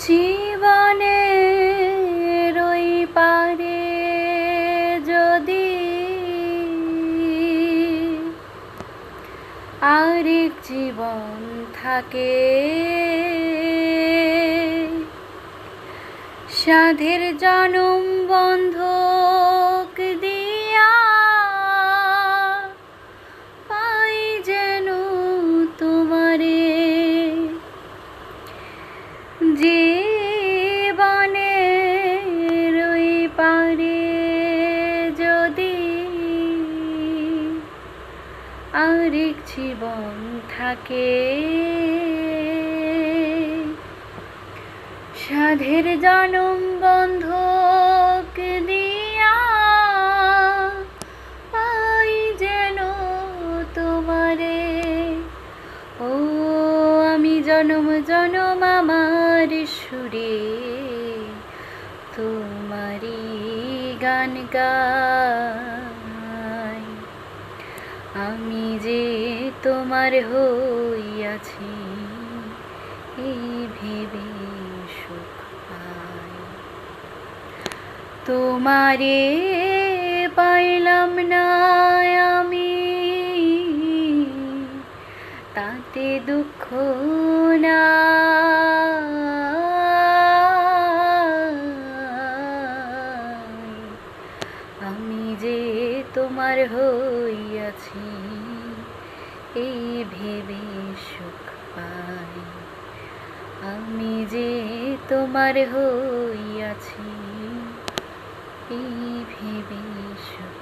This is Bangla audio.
জীবনের ওই পারে যদি আরেক জীবন থাকে, সাধের জনম বন্ধক দিয়া পাই যেন তোমারে। জীবনের ওই পারে যদি আরেক জীবন থাকে, সাধের জনম বন্ধক দিয়া পাই যেন তোমারে। ও আমি জনম জনম আমার সুরে তোমারি গান গাই। আমি যে তোমার হইয়াছি এই ভেবে সুখ পাই। তোমারে পাইলাম না আমি, তাতে দুঃখ নাই। আমি যে তোমার হইয়াছি এই ভেবে সুখ পাই। আমি যে তোমার হইয়াছি এই ভেবে সুখ